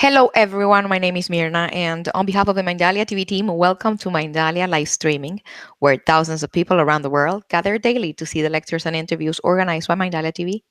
Hello, everyone. My name is Mirna, and on behalf of the Mindalia TV team, welcome to Mindalia live streaming, where thousands of people around the world gather daily to see the lectures and interviews organized by Mindalia TV.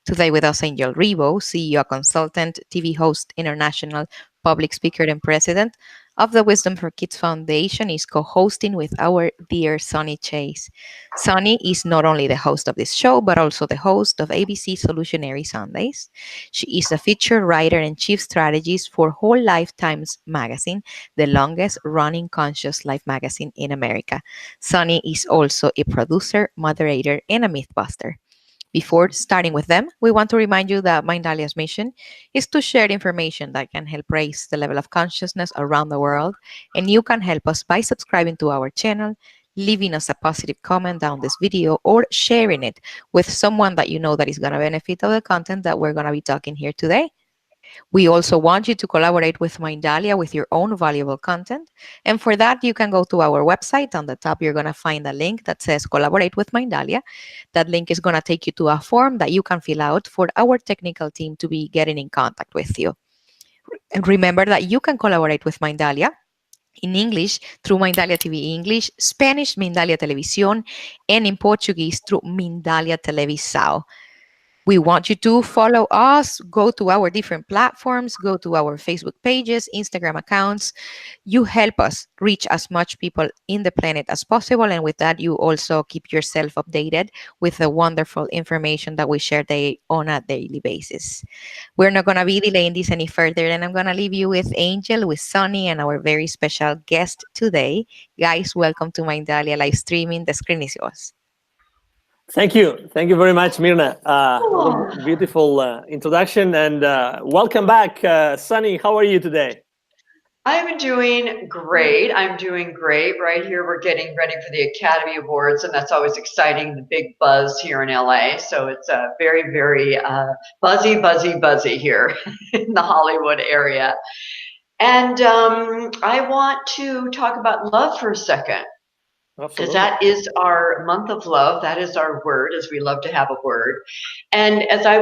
Today, with us, Angel Ribo, CEO, consultant, TV host, international public speaker, and president of the Wisdom for Kids Foundation, is co-hosting with our dear Sonny Chayes. Sonny is not only the host of this show, but also the host of ABC Solutionary Sundays. She is a featured writer and chief strategist for Whole Lifetimes magazine, the longest running conscious life magazine in America. Sunny is also a producer, moderator, and a mythbuster. Before starting with them, we want to remind you that Mindalia's mission is to share information that can help raise the level of consciousness around the world. And you can help us by subscribing to our channel, leaving us a positive comment down this video, or sharing it with someone that you know that is going to benefit of the content that we're going to be talking here today. We also want you to collaborate with Mindalia with your own valuable content. And for that, you can go to our website. On the top, you're going to find a link that says Collaborate with Mindalia. That link is going to take you to a form that you can fill out for our technical team to be getting in contact with you. And remember that you can collaborate with Mindalia in English through Mindalia TV English, Spanish Mindalia Televisión, and in Portuguese through Mindalia Televisão. We want you to follow us, go to our different platforms, go to our Facebook pages, Instagram accounts. You help us reach as much people in the planet as possible. And with that, you also keep yourself updated with the wonderful information that we share on a daily basis. We're not going to be delaying this any further, and I'm going to leave you with Angel, with Sonny, and our very special guest today. Guys, welcome to Mindalia live streaming. The screen is yours. Thank you. Thank you very much, Mirna. Beautiful introduction, and welcome back. Sonny, how are you today? I'm doing great. Right here, we're getting ready for the Academy Awards, and that's always exciting, the big buzz here in LA. So it's very, very buzzy here in the Hollywood area. And I want to talk about love for a second. Because that is our month of love. That is our word, as we love to have a word. And as I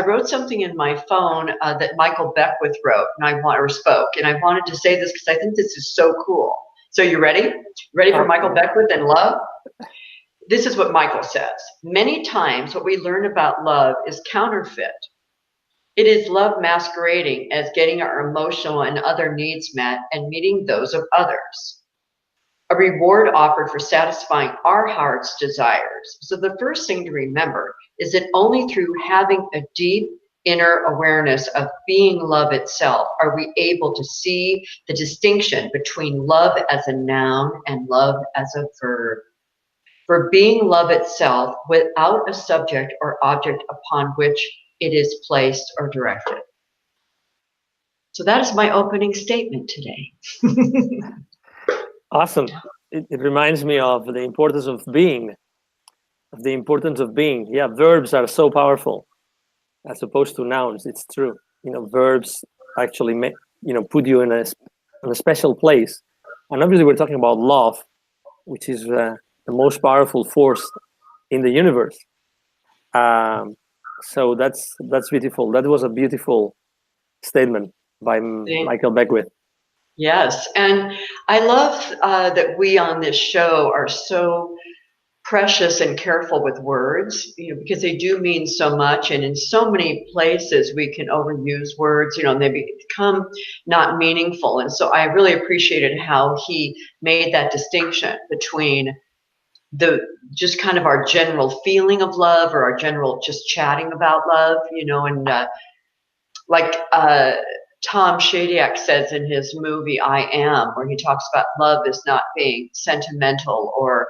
wrote something in my phone that Michael Beckwith wrote, and spoke, and I wanted to say this because I think this is so cool. So you ready? Ready for Michael Beckwith and love? This is what Michael says. Many times what we learn about love is counterfeit. It is love masquerading as getting our emotional and other needs met and meeting those of others. A reward offered for satisfying our heart's desires. So the first thing to remember is that only through having a deep inner awareness of being love itself are we able to see the distinction between love as a noun and love as a verb. For being love itself without a subject or object upon which it is placed or directed. So that is my opening statement today. Awesome. It reminds me of the importance of being. Yeah, verbs are so powerful as opposed to nouns. It's true. Verbs actually put you in a special place. And obviously we're talking about love, which is the most powerful force in the universe. So that's beautiful. That was a beautiful statement by Michael Beckwith. Yes, and I love that we on this show are so precious and careful with words, because they do mean so much, and in so many places we can overuse words, and they become not meaningful. And so I really appreciated how he made that distinction between just kind of our general feeling of love, or our general just chatting about love, and like Tom Shadyac says in his movie I Am, where he talks about love as not being sentimental or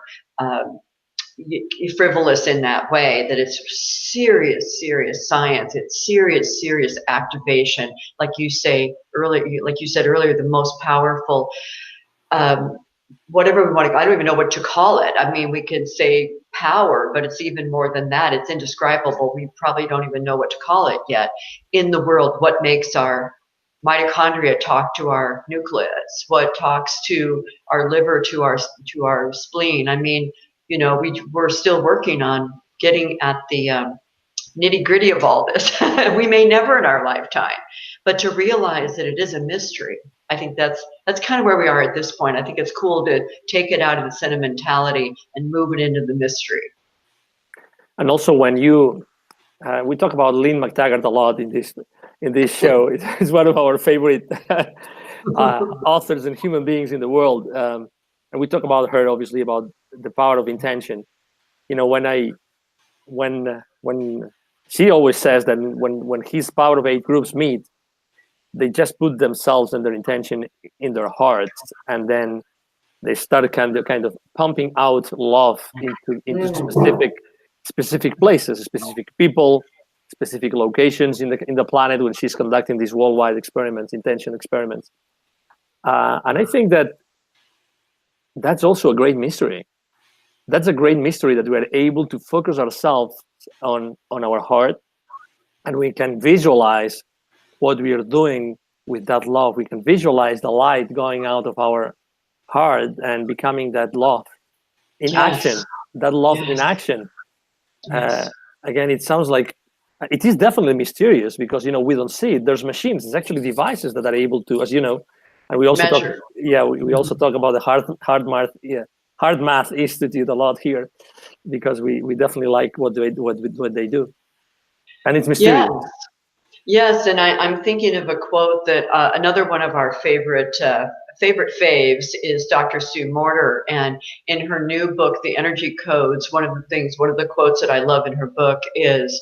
frivolous in that way, that it's serious science, it's serious activation, like you said earlier, the most powerful, whatever we want to, I don't even know what to call it. I mean, we could say power, but it's even more than that. It's indescribable. We probably don't even know what to call it yet in the world. What makes our mitochondria talk to our nucleus? What talks to our liver, to our spleen? I mean, we're still working on getting at the nitty gritty of all this. We may never in our lifetime, but to realize that it is a mystery. I think that's kind of where we are at this point. I think it's cool to take it out of the sentimentality and move it into the mystery. And also, when you we talk about Lynn McTaggart a lot in this show. It's one of our favorite authors and human beings in the world, and we talk about her, obviously, about the power of intention. You know, when she always says that when his power of 8 groups meet, they just put themselves and their intention in their hearts, and then they start kind of pumping out love into specific places, specific people, specific locations in the planet when she's conducting these worldwide experiments, intention experiments. And I think that's also a great mystery. That's a great mystery, that we are able to focus ourselves on our heart, and we can visualize what we are doing with that love. We can visualize the light going out of our heart and becoming that love in action. That love in action. Again, it sounds like it is definitely mysterious, because we don't see it. There's machines. It's actually devices that are able to, as you know, and we also talk. Yeah, we also talk about the hard math institute a lot here, because we definitely like what they do, and it's mysterious. Yes, and I'm thinking of a quote that another one of our favorite faves is Dr. Sue Morter, and in her new book, The Energy Codes, one of the quotes that I love in her book is,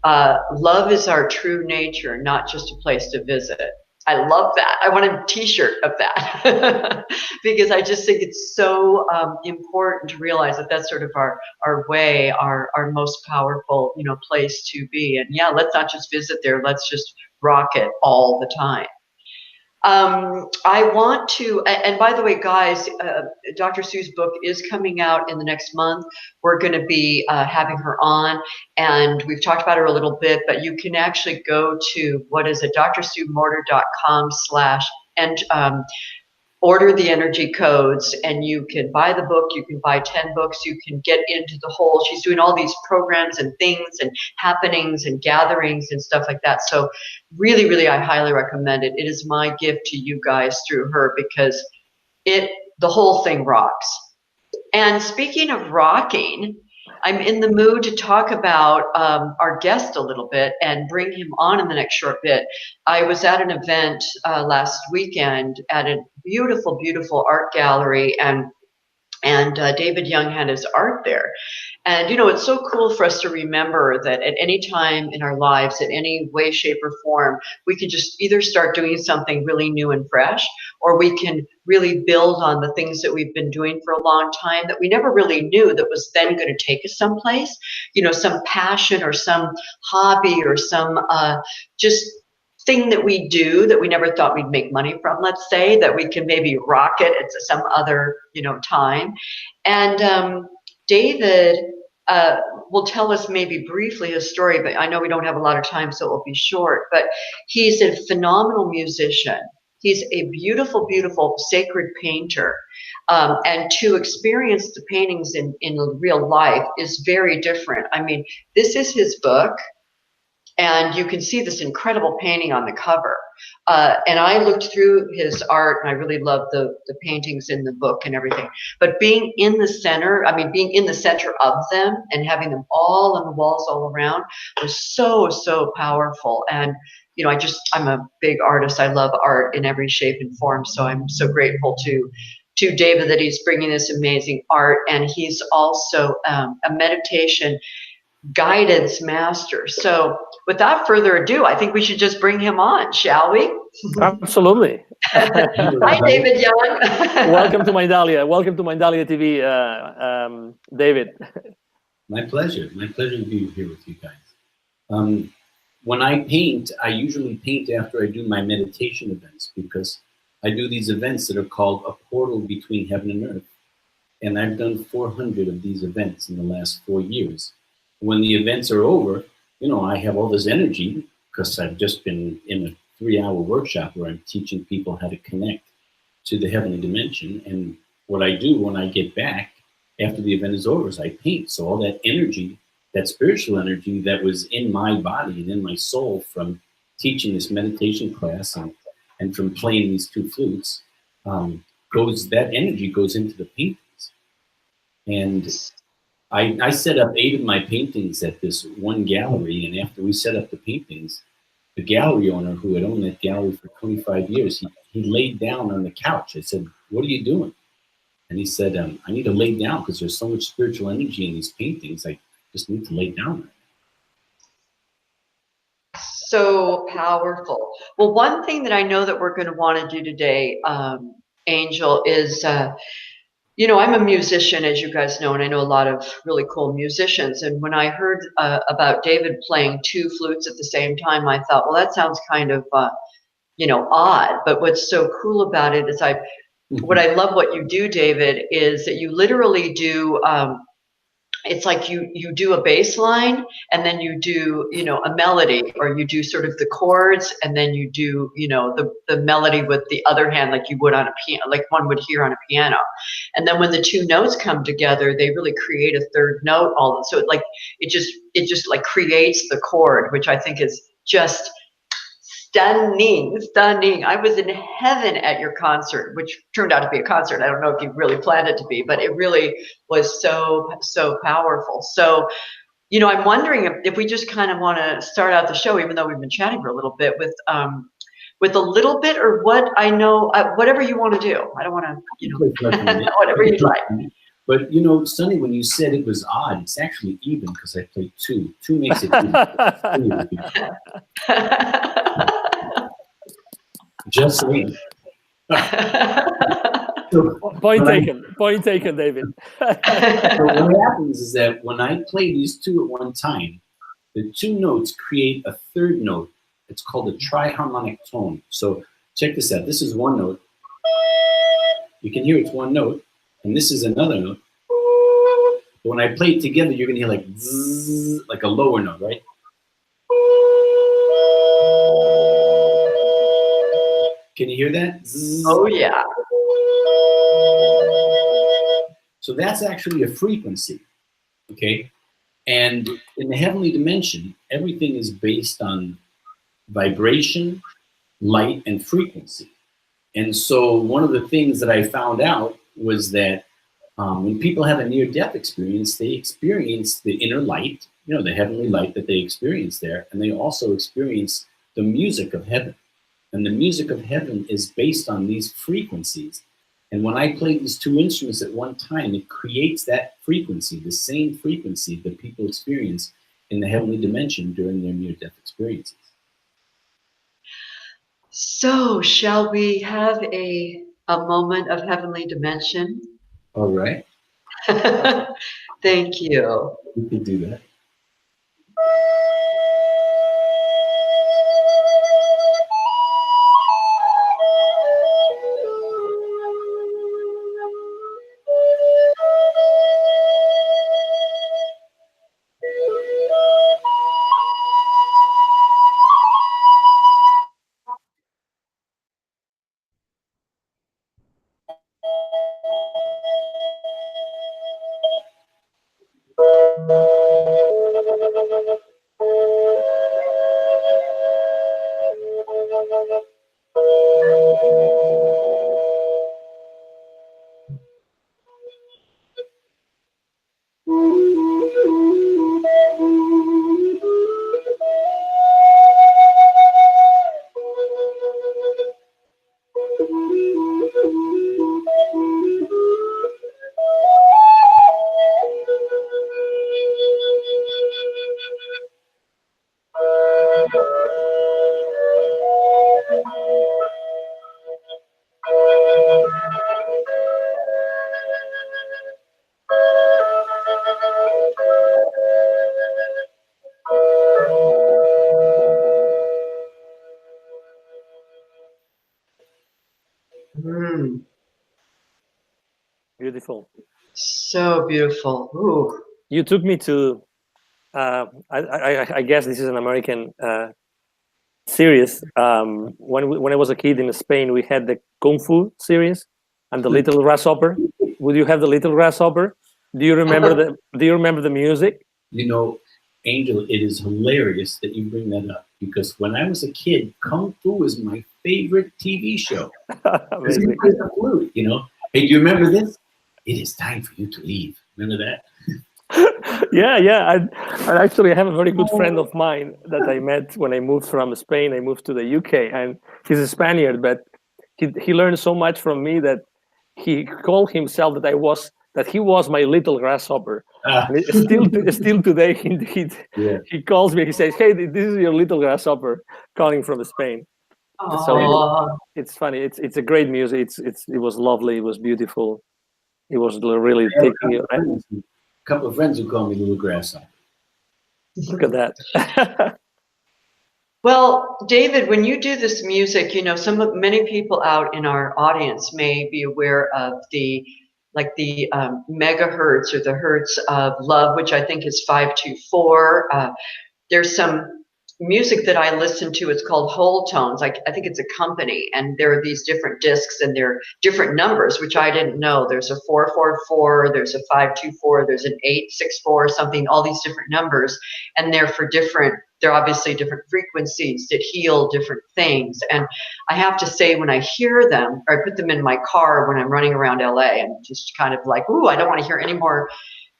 "Love is our true nature, not just a place to visit." I love that. I want a T-shirt of that because I just think it's so important to realize that that's sort of our way, our most powerful place to be. And yeah, let's not just visit there. Let's just rock it all the time. I want to, and by the way, guys, Dr. Sue's book is coming out in the next month. We're going to be having her on, and we've talked about her a little bit, but you can actually go to, drsuemorter.com/ and order the energy codes, and you can buy the book. You can buy 10 books. You can get into the whole, she's doing all these programs and things and happenings and gatherings and stuff like that. So really, really, I highly recommend it. It is my gift to you guys through her, because the whole thing rocks. And speaking of rocking, I'm in the mood to talk about our guest a little bit and bring him on in the next short bit. I was at an event last weekend at a beautiful, beautiful art gallery, and David Young had his art there. And, it's so cool for us to remember that at any time in our lives, in any way, shape, or form, we can just either start doing something really new and fresh, or we can really build on the things that we've been doing for a long time that we never really knew that was then going to take us someplace, some passion or some hobby or some just thing that we do that we never thought we'd make money from, let's say, that we can maybe rocket at some other, time. And David will tell us maybe briefly his story, but I know we don't have a lot of time, so it will be short. But he's a phenomenal musician. He's a beautiful, beautiful sacred painter. And to experience the paintings in real life is very different. I mean, this is his book, and you can see this incredible painting on the cover. And I looked through his art, and I really loved the paintings in the book and everything. But being in the center, being in the center of them and having them all on the walls all around was so, so powerful. And, I'm a big artist. I love art in every shape and form. So I'm so grateful to David that he's bringing this amazing art. And he's also a meditation guidance master. So without further ado, I think we should just bring him on, shall we? Absolutely. Hi, David Young. Welcome to Mindalia. Welcome to Mindalia TV, David. My pleasure. My pleasure to be here with you guys. When I paint, I usually paint after I do my meditation events, because I do these events that are called a portal between heaven and earth. And I've done 400 of these events in the last 4 years. When the events are over, I have all this energy, because I've just been in a 3-hour workshop where I'm teaching people how to connect to the heavenly dimension. And what I do when I get back after the event is over is I paint. So all that energy, that spiritual energy that was in my body and in my soul from teaching this meditation class and from playing these two flutes, that energy goes into the paintings. And I set up 8 of my paintings at this one gallery, and after we set up the paintings, the gallery owner, who had owned that gallery for 25 years, he laid down on the couch. I said, "What are you doing?" And he said, "I need to lay down because there's so much spiritual energy in these paintings. I just need to lay down." So powerful. Well, one thing that I know that we're going to want to do today, Angel, is, I'm a musician, as you guys know, and I know a lot of really cool musicians. And when I heard about David playing 2 flutes at the same time, I thought, well, that sounds kind of, odd. But what's so cool about it is what I love what you do, David, is that you literally do, it's like you do a bass line, and then you do, a melody, or you do sort of the chords, and then you do, the melody with the other hand, like you would on a piano, like one would hear on a piano. And then when the 2 notes come together, they really create a 3rd note. So it just like creates the chord, which I think is just stunning. I was in heaven at your concert, which turned out to be a concert. I don't know if you really planned it to be, but it really was so powerful. So, I'm wondering if we just kind of want to start out the show, even though we've been chatting for a little bit, with a little bit, or what I know, whatever you want to do. I don't want to, whatever you'd like. But Sonny, when you said it was odd, it's actually even because I played 2. 2 makes it even. Just saying. Point taken, David. So what happens is that when I play these 2 at one time, the 2 notes create a 3rd note. It's called a triharmonic tone. So check this out. This is 1 note. You can hear it's 1 note, and this is another note. But when I play it together, you're going to hear like zzz, like a lower note, right? Can you hear that? Zzz. Oh, yeah. So that's actually a frequency, okay? And in the heavenly dimension, everything is based on vibration, light, and frequency. And so one of the things that I found out was that when people have a near-death experience, they experience the inner light, the heavenly light that they experience there, and they also experience the music of heaven. And the music of heaven is based on these frequencies. And when I play these 2 instruments at one time, it creates that frequency, the same frequency that people experience in the heavenly dimension during their near-death experiences. So shall we have a moment of heavenly dimension? All right. Thank you. We can do that. Beautiful. So beautiful. Ooh. You took me to, I guess this is an American series. When I was a kid in Spain, we had the Kung Fu series and the Little Grasshopper. Would you have the Little Grasshopper? Do you remember the music? Angel, it is hilarious that you bring that up because when I was a kid, Kung Fu was my favorite TV show. Because he Amazing. plays the flute, you know. Hey, do you remember this? It is time for you to leave. Remember that? Yeah. I actually have a very good friend of mine that I met when I moved from Spain. I moved to the UK, and he's a Spaniard, but he learned so much from me that he called himself that he was my little grasshopper. Ah, And still today, yeah. he calls me. He says, "Hey, this is your little grasshopper calling from Spain." So Oh, it's funny. It's a great music. It was lovely. It was beautiful. It was really I have taking you. a couple of friends who call me Little Grasshopper. Look at that. well, David, when you do this music, many people out in our audience may be aware of the megahertz or the hertz of love, which I think is 524. There's some music that I listen to. It's called whole tones. I think it's a company, and there are these different discs, and they're different numbers, which I didn't know. There's a 444, there's a 524, there's an 864, something. All these different numbers, and they're obviously different frequencies that heal different things. And I have to say, when I hear them, or I put them in my car when I'm running around LA, I'm just kind of like, ooh, I don't want to hear any more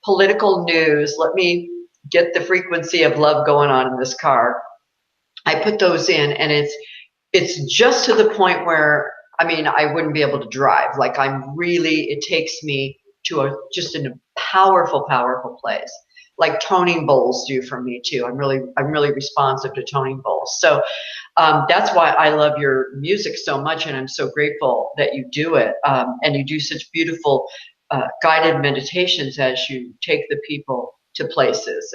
political news. Let me get the frequency of love going on in this car. I put those in, and it's just to the point where, I mean, I wouldn't be able to drive. Like, it takes me to just in a powerful, powerful place, like toning bowls do for me too. I'm really responsive to toning bowls. So that's why I love your music so much, and I'm so grateful that you do it. And you do such beautiful guided meditations as you take the people to places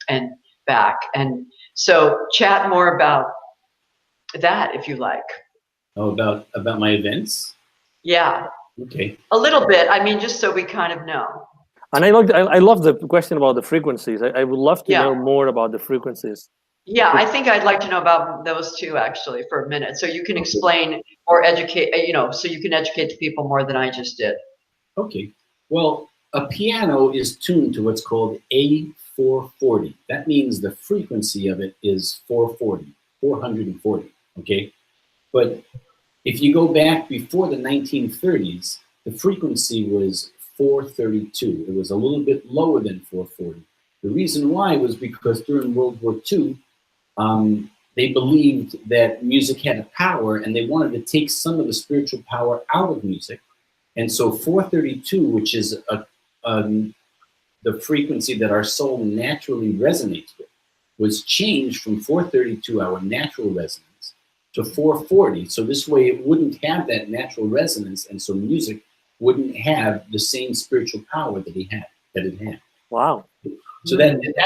and back. And so chat more about that if you like. Oh, about my events? Yeah, Okay. a little bit. I mean, just so we kind of know. And I love the question about the frequencies. I would love to Yeah. know more about the frequencies. Yeah, I think I'd like to know about those two actually for a minute, so you can explain or educate, so you can educate the people more than I just did. Okay. Well, a piano is tuned to what's called A440. That means the frequency of it is 440. Okay. But if you go back before the 1930s, the frequency was 432. It was a little bit lower than 440. The reason why was because during World War II, they believed that music had a power, and they wanted to take some of the spiritual power out of music. And so 432, which is the frequency that our soul naturally resonates with, was changed from 432, our natural resonance, to 440. So this way it wouldn't have that natural resonance, and so music wouldn't have the same spiritual power that it had. Wow. So that it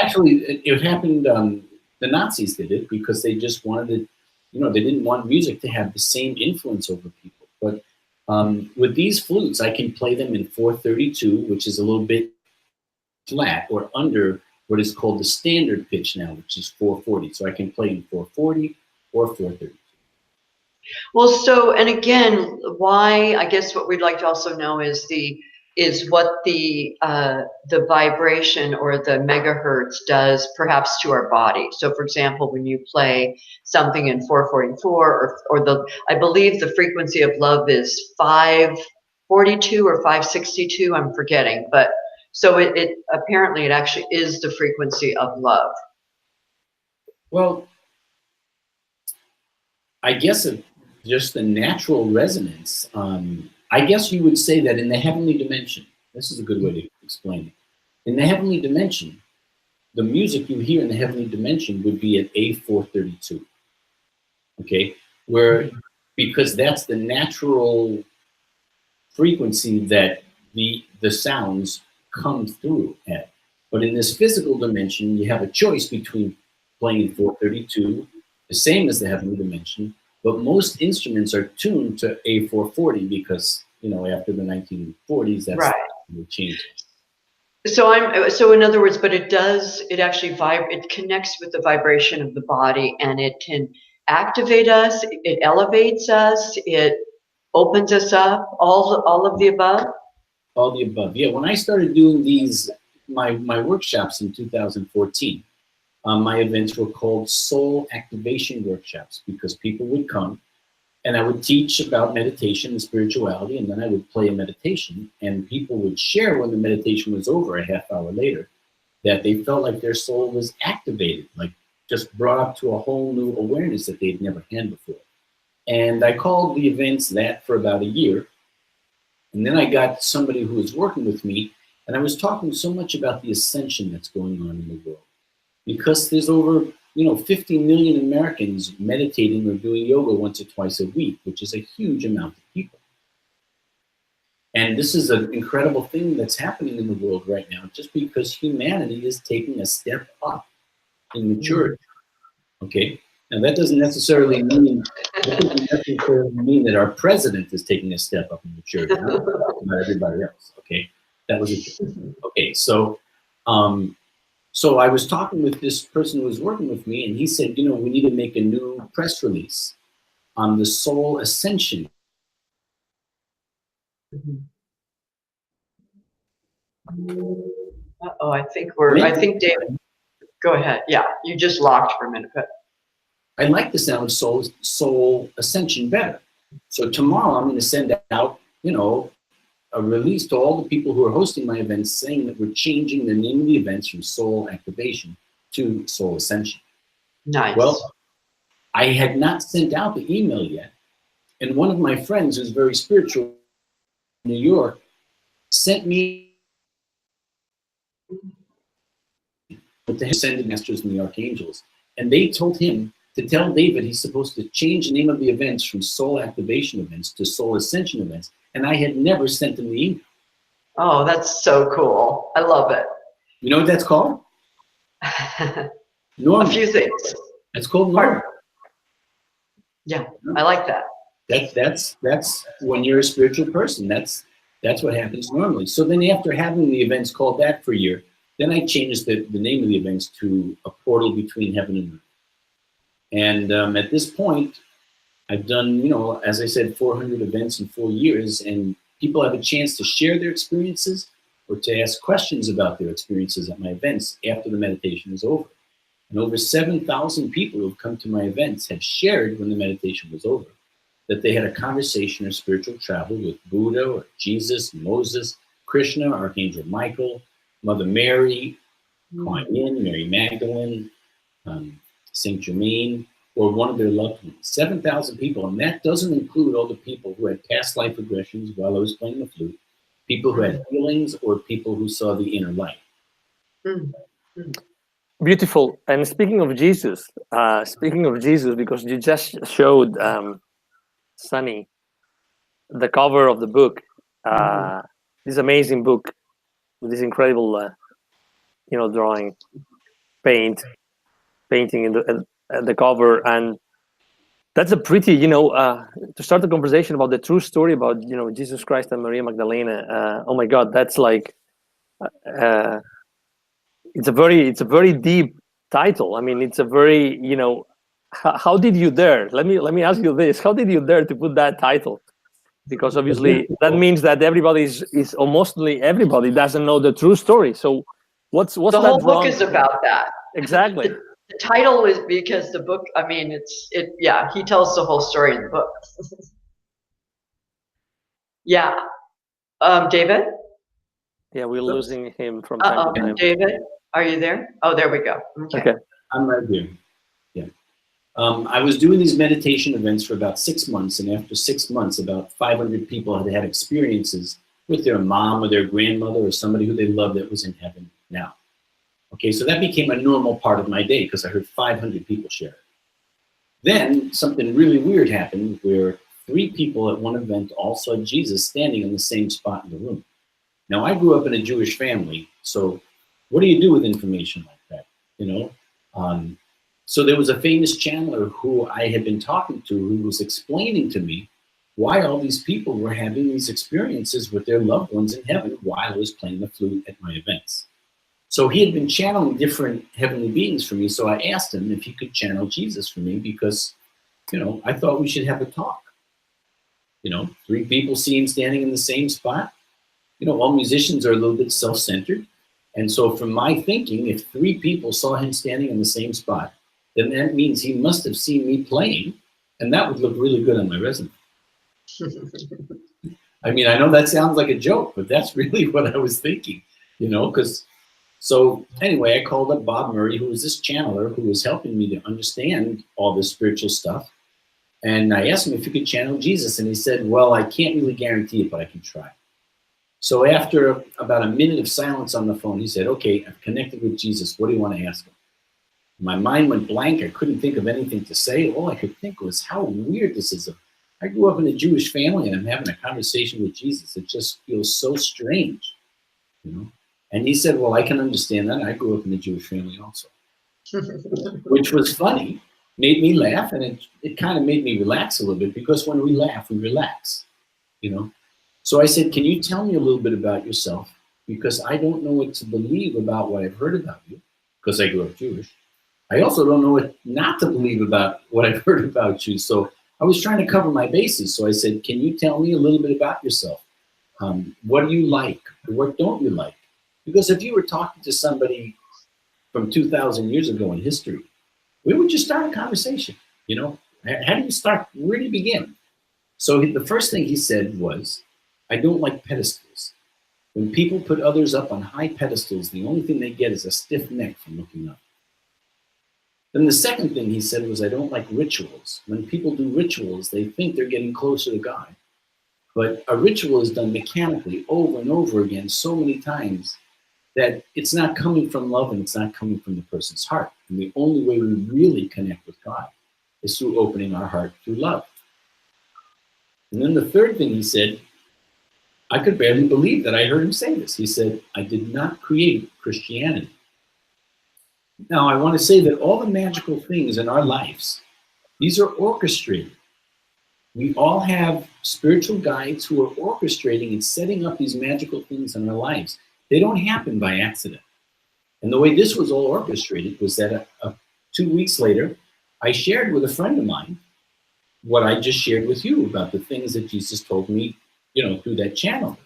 happened, the Nazis did it because they just wanted to, they didn't want music to have the same influence over people. But with these flutes, I can play them in 432, which is a little bit flat or under what is called the standard pitch now, which is 440. So I can play in 440 or 432. Well, so, and again, why, I guess what we'd like to also know is what the vibration or the megahertz does perhaps to our body. So for example, when you play something in 444 or I believe the frequency of love is 542 or 562, I'm forgetting, but so it apparently it actually is the frequency of love. Well, I guess just the natural resonance. I guess you would say that in the heavenly dimension, this is a good way to explain it. In the heavenly dimension, the music you hear in the heavenly dimension would be at A432. Okay, because that's the natural frequency that the sounds come through at. But in this physical dimension, you have a choice between playing 432, the same as the heavenly dimension, but most instruments are tuned to A440 because, after the 1940s, that's right. the change. So in other words, but it actually it connects with the vibration of the body, and it can activate us, it elevates us, it opens us up, all of the above? All the above, yeah. When I started doing my workshops in 2014, my events were called soul activation workshops, because people would come and I would teach about meditation and spirituality, and then I would play a meditation, and people would share when the meditation was over a half hour later that they felt like their soul was activated, like just brought up to a whole new awareness that they'd never had before. And I called the events that for about a year. And then I got somebody who was working with me, and I was talking so much about the ascension that's going on in the world. Because there's over 50 million Americans meditating or doing yoga once or twice a week, which is a huge amount of people. And this is an incredible thing that's happening in the world right now, just because humanity is taking a step up in maturity. Okay? Now that doesn't necessarily mean that our president is taking a step up in maturity. I'm not talking about everybody else. Okay? That was a joke. Okay, so so I was talking with this person who was working with me, and he said, we need to make a new press release on the soul ascension. Uh-oh, I think David, go ahead. Yeah, you just locked for a minute, but. I like the sound of soul ascension better. So tomorrow I'm going to send out, a release to all the people who are hosting my events saying that we're changing the name of the events from soul activation to soul ascension. Nice. Well, I had not sent out the email yet. And one of my friends who's very spiritual in New York sent me with the ascended masters and the archangels. And they told him to tell David he's supposed to change the name of the events from soul activation events to soul ascension events. And I had never sent him the email. Oh, that's so cool. I love it. You know what that's called? Normal. A few things. It's called normal. Yeah, I like that. That's when you're a spiritual person. That's what happens normally. So then after having the events called that for a year, then I changed the name of the events to A Portal Between Heaven and Earth. And at this point, I've done, as I said, 400 events in 4 years, and people have a chance to share their experiences or to ask questions about their experiences at my events after the meditation is over. And over 7,000 people who have come to my events have shared when the meditation was over that they had a conversation or spiritual travel with Buddha or Jesus, Moses, Krishna, Archangel Michael, Mother Mary, Kuan Yin, Mary Magdalene, Saint Germain, or one of their loved ones. 7,000 people, and that doesn't include all the people who had past life regressions while I was playing the flute, people who had healings, or people who saw the inner light. Beautiful. And speaking of Jesus, because you just showed Sunny the cover of the book, this amazing book with this incredible, drawing, painting in the cover, and that's a pretty, to start the conversation about the true story about, Jesus Christ and Maria Magdalena. Oh my God, that's like, it's a very deep title. I mean, it's a very, how did you dare? Let me ask you this: how did you dare to put that title? Because obviously that means that everybody is almost everybody doesn't know the true story. So what's the whole book is about that. Exactly. The title is because the book, I mean, he tells the whole story in the book. Yeah. David? Yeah, we're losing him from time to time. David, are you there? Oh, there we go. Okay. I'm right here. Yeah. I was doing these meditation events for about 6 months, and after 6 months, about 500 people had experiences with their mom or their grandmother or somebody who they loved that was in heaven now. Okay, so that became a normal part of my day because I heard 500 people share it. Then something really weird happened where 3 people at one event all saw Jesus standing in the same spot in the room. Now, I grew up in a Jewish family, so what do you do with information like that, So there was a famous channeler who I had been talking to who was explaining to me why all these people were having these experiences with their loved ones in heaven while I was playing the flute at my events. So he had been channeling different heavenly beings for me, so I asked him if he could channel Jesus for me because, I thought we should have a talk. 3 people see him standing in the same spot. All musicians are a little bit self-centered. And so from my thinking, if 3 people saw him standing in the same spot, then that means he must have seen me playing, and that would look really good on my resume. I mean, I know that sounds like a joke, but that's really what I was thinking, because so anyway, I called up Bob Murray, who was this channeler who was helping me to understand all this spiritual stuff. And I asked him if he could channel Jesus, and he said, well, I can't really guarantee it, but I can try. So after about a minute of silence on the phone, he said, okay, I've connected with Jesus. What do you want to ask him? My mind went blank. I couldn't think of anything to say. All I could think was how weird this is. I grew up in a Jewish family, and I'm having a conversation with Jesus. It just feels so strange, And he said, well, I can understand that. I grew up in a Jewish family also, which was funny, made me laugh, and it kind of made me relax a little bit, because when we laugh, we relax, So I said, can you tell me a little bit about yourself? Because I don't know what to believe about what I've heard about you, because I grew up Jewish. I also don't know what not to believe about what I've heard about you. So I was trying to cover my bases. So I said, can you tell me a little bit about yourself? What do you like? What don't you like? Because if you were talking to somebody from 2,000 years ago in history, we would just start a conversation, How do you start? Where do you begin? So the first thing he said was, I don't like pedestals. When people put others up on high pedestals, the only thing they get is a stiff neck from looking up. Then the second thing he said was, I don't like rituals. When people do rituals, they think they're getting closer to God. But a ritual is done mechanically over and over again so many times that it's not coming from love, and it's not coming from the person's heart. And the only way we really connect with God is through opening our heart through love. And then the third thing he said, I could barely believe that I heard him say this. He said, I did not create Christianity. Now, I want to say that all the magical things in our lives, these are orchestrated. We all have spiritual guides who are orchestrating and setting up these magical things in our lives. They don't happen by accident. And the way this was all orchestrated was that 2 weeks later, I shared with a friend of mine what I just shared with you about the things that Jesus told me, through that channel.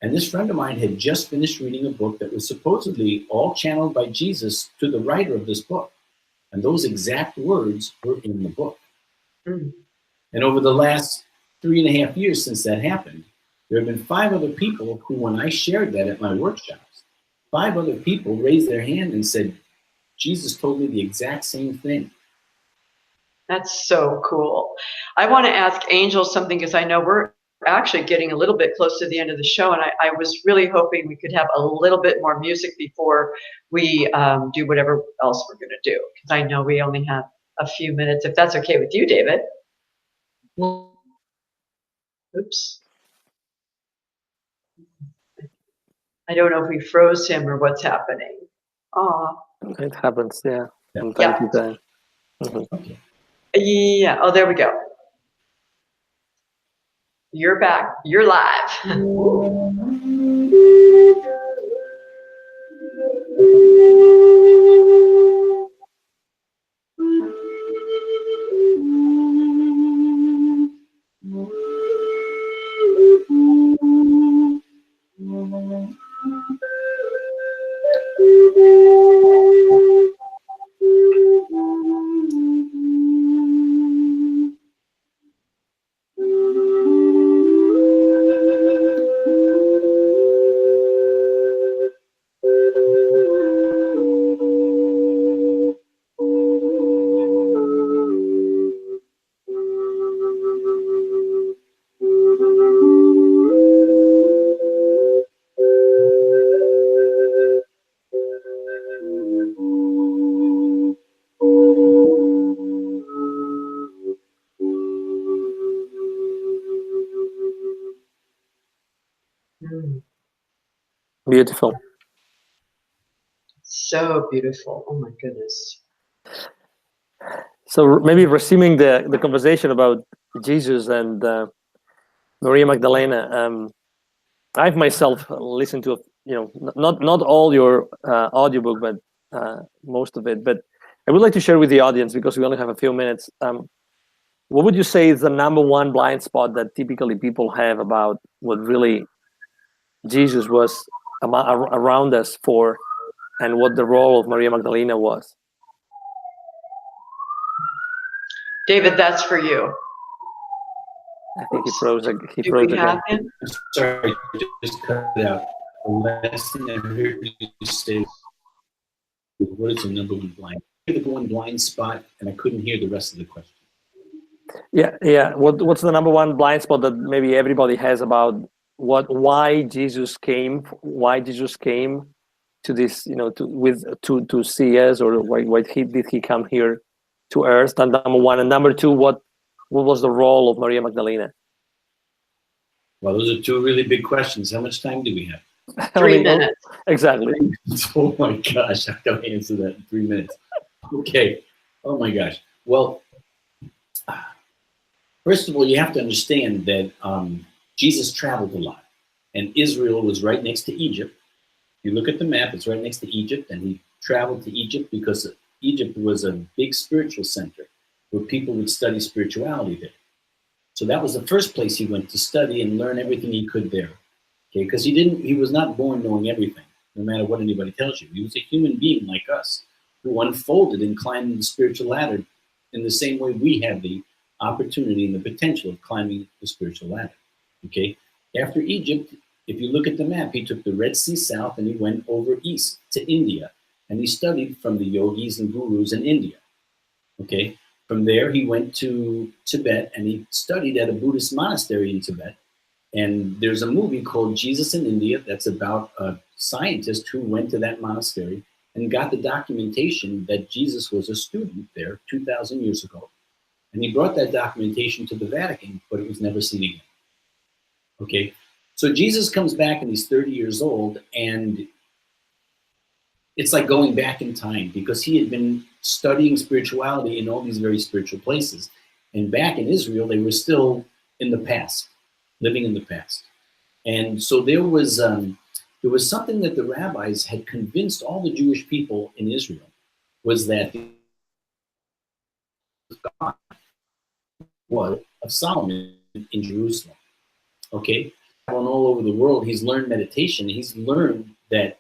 And this friend of mine had just finished reading a book that was supposedly all channeled by Jesus to the writer of this book. And those exact words were in the book. Mm. And over the last 3.5 years since that happened, there have been 5 other people who, when I shared that at my workshops, 5 other people raised their hand and said, Jesus told me the exact same thing. That's so cool. I want to ask Angel something, because I know we're actually getting a little bit close to the end of the show, and I was really hoping we could have a little bit more music before we do whatever else we're going to do, because I know we only have a few minutes, if that's okay with you, David. Oops. I don't know if we froze him or what's happening. It happens, yeah. From Yeah. time to time. Mm-hmm. Yeah. Oh, there we go. You're back. You're live. Beautiful. So beautiful. Oh my goodness. So maybe resuming the conversation about Jesus and Maria Magdalena, I've myself listened to not all your audiobook, but most of it. But I would like to share with the audience, because we only have a few minutes. What would you say is the number one blind spot that typically people have about what really Jesus was around us for, and what the role of Maria Magdalena was. David, that's for you. I think he froze. He Do froze we again. have him? I'm sorry, just cut it out. The last thing I heard you say, what is the number one blind? The number one blind spot, and I couldn't hear the rest of the question. Yeah. What's the number one blind spot that maybe everybody has about why Jesus came to this, to see us, or why did he come here to earth? And number one, and number two, what was the role of Maria Magdalena? Well, those are two really big questions. How much time do we have? 3 minutes. Exactly. Oh my gosh, I don't answer that in 3 minutes. Okay. Oh my gosh. Well, first of all, you have to understand that Jesus traveled a lot, and Israel was right next to Egypt. If you look at the map, it's right next to Egypt, and he traveled to Egypt because Egypt was a big spiritual center where people would study spirituality there. So that was the first place he went to study and learn everything he could there. Okay, because he was not born knowing everything, no matter what anybody tells you. He was a human being like us, who unfolded and climbed the spiritual ladder in the same way we have the opportunity and the potential of climbing the spiritual ladder. Okay, after Egypt, if you look at the map, he took the Red Sea south and he went over east to India, and he studied from the yogis and gurus in India. Okay, from there he went to Tibet and he studied at a Buddhist monastery in Tibet. And there's a movie called Jesus in India that's about a scientist who went to that monastery and got the documentation that Jesus was a student there 2,000 years ago. And he brought that documentation to the Vatican, but it was never seen again. Okay, so Jesus comes back and he's 30 years old, and it's like going back in time, because he had been studying spirituality in all these very spiritual places. And back in Israel, they were still in the past, living in the past. And so there was something that the rabbis had convinced all the Jewish people in Israel, was that God was of Solomon in Jerusalem. Okay, all over the world, he's learned meditation. He's learned that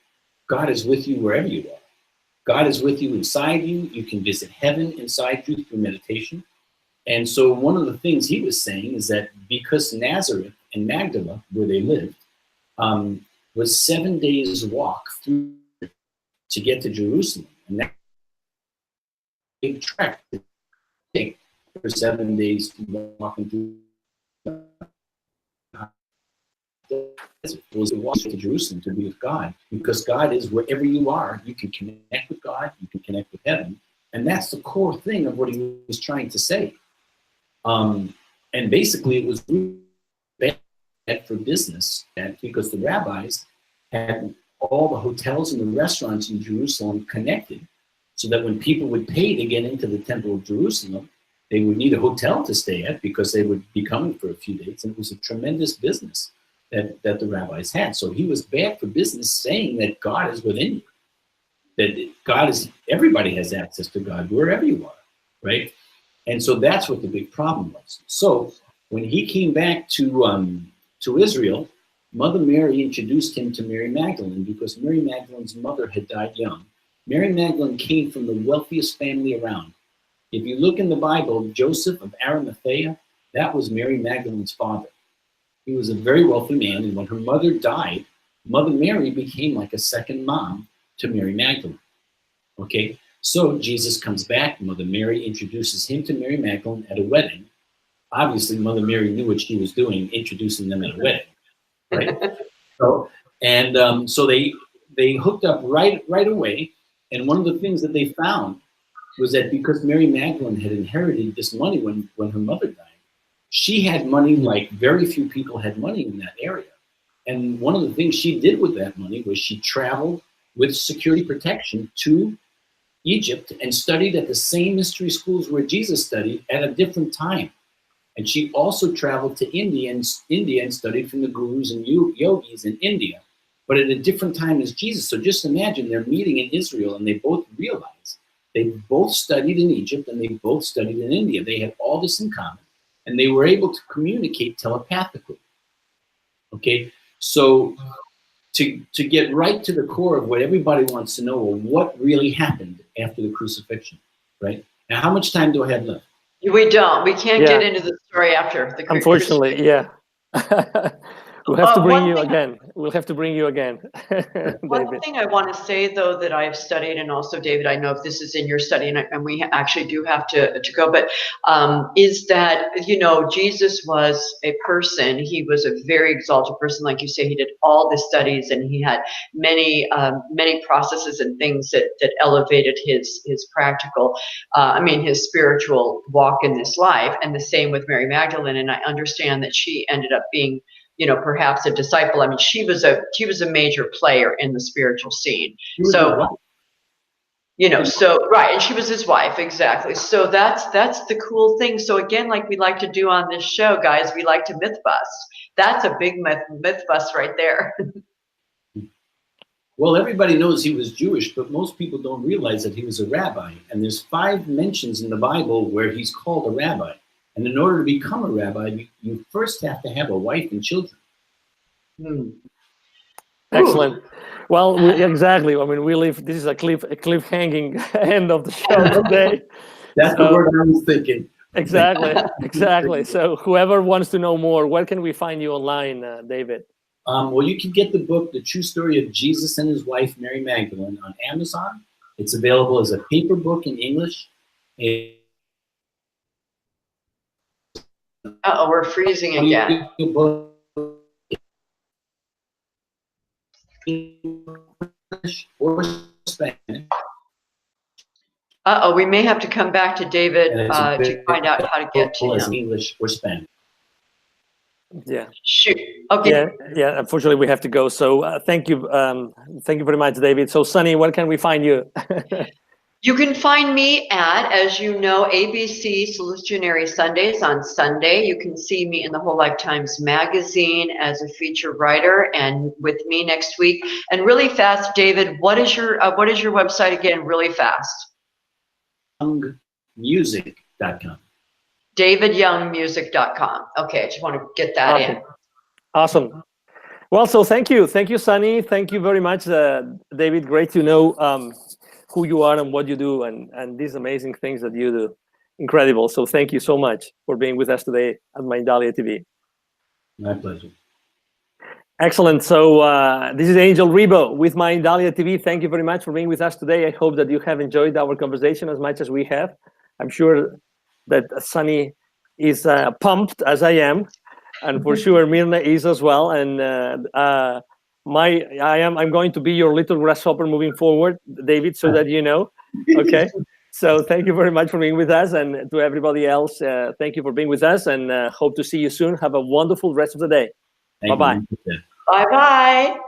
God is with you wherever you are. God is with you inside you. You can visit heaven inside you through meditation. And so one of the things he was saying is that because Nazareth and Magdala, where they lived, was 7 days walk through to get to Jerusalem. And that big trek to take for 7 days to walking through. Was to walk to Jerusalem to be with God, because God is wherever you are. You can connect with God, you can connect with heaven, and that's the core thing of what he was trying to say. And basically, it was really bad for business, and because the rabbis had all the hotels and the restaurants in Jerusalem connected, so that when people would pay to get into the Temple of Jerusalem, they would need a hotel to stay at because they would be coming for a few days, and it was a tremendous business that the rabbis had. So he was bad for business, saying that God is within you, that God is, everybody has access to God wherever you are, right? And so that's what the big problem was. So when he came back to Israel, Mother Mary introduced him to Mary Magdalene, because Mary Magdalene's mother had died young. Mary Magdalene came from the wealthiest family around. If you look in the Bible, Joseph of Arimathea, that was Mary Magdalene's father. He was a very wealthy man, and when her mother died, Mother Mary became like a second mom to Mary Magdalene. Okay, so Jesus comes back, Mother Mary introduces him to Mary Magdalene at a wedding. Obviously, Mother Mary knew what she was doing, introducing them at a wedding, right? So they hooked up right away, and one of the things that they found was that because Mary Magdalene had inherited this money when her mother died, she had money like very few people had money in that area. And one of the things she did with that money was she traveled with security protection to Egypt and studied at the same mystery schools where Jesus studied at a different time. And she also traveled to India and studied from the gurus and yogis in India, but at a different time as Jesus. So just imagine they're meeting in Israel, and they both realized they both studied in Egypt and they both studied in India. They had all this in common, and they were able to communicate telepathically. Okay, so to get right to the core of what everybody wants to know, or what really happened after the crucifixion, right? Now, how much time do I have left? We don't. We can't Yeah. get into the story after the Unfortunately, crucifixion. yeah. We'll have to bring One you thing- again. We'll have to bring you again, One David. thing I want to say, though, that I've studied, and also, David, I know if this is in your study, and we actually do have to go, but is that, you know, Jesus was a person. He was a very exalted person. Like you say, he did all the studies, and he had many processes and things that elevated his practical, his spiritual walk in this life. And the same with Mary Magdalene. And I understand that she ended up being, you know, perhaps a disciple. I mean, she was a major player in the spiritual scene. So, you know, so right, and she was his wife, exactly. So that's the cool thing. So again, like we like to do on this show, guys, we like to myth bust. That's a big myth bust right there. Well, everybody knows he was Jewish, but most people don't realize that he was a rabbi. And there's 5 mentions in the Bible where he's called a rabbi. And in order to become a rabbi, you first have to have a wife and children. Excellent. Well, exactly. I mean, this is a cliff-hanging end of the show today. That's the word I was thinking. Exactly. So whoever wants to know more, where can we find you online, David? Well, you can get the book, The True Story of Jesus and His Wife, Mary Magdalene, on Amazon. It's available as a paper book in English. Uh-oh, we're freezing again. Or Spanish. Uh-oh, we may have to come back to David to find out how to get to him. English or Spanish. Yeah. Shoot. Okay. Yeah. Unfortunately, we have to go. So thank you very much, David. So, Sunny, where can we find you? You can find me at, as you know, ABC Solutionary Sundays on Sunday. You can see me in the Whole Life Times magazine as a feature writer, and with me next week. And really fast, David, what is your website again? Really fast. Youngmusic.com. DavidYoungMusic.com. Okay, I just want to get that in. Awesome. Well, so thank you, Sunny. Thank you very much, David. Great to know who you are and what you do, and these amazing things that you do. Incredible. So thank you so much for being with us today at Mindalia TV. My pleasure. Excellent. So this is Angel Ribo with Mindalia TV. Thank you very much for being with us today. I hope that you have enjoyed our conversation as much as we have. I'm sure that Sunny is pumped as I am, and for sure Mirna is as well. And I'm going to be your little grasshopper moving forward, David, so that you know. Okay. So thank you very much for being with us, and to everybody else, thank you for being with us, and hope to see you soon. Have a wonderful rest of the day. Bye-bye. Bye-bye.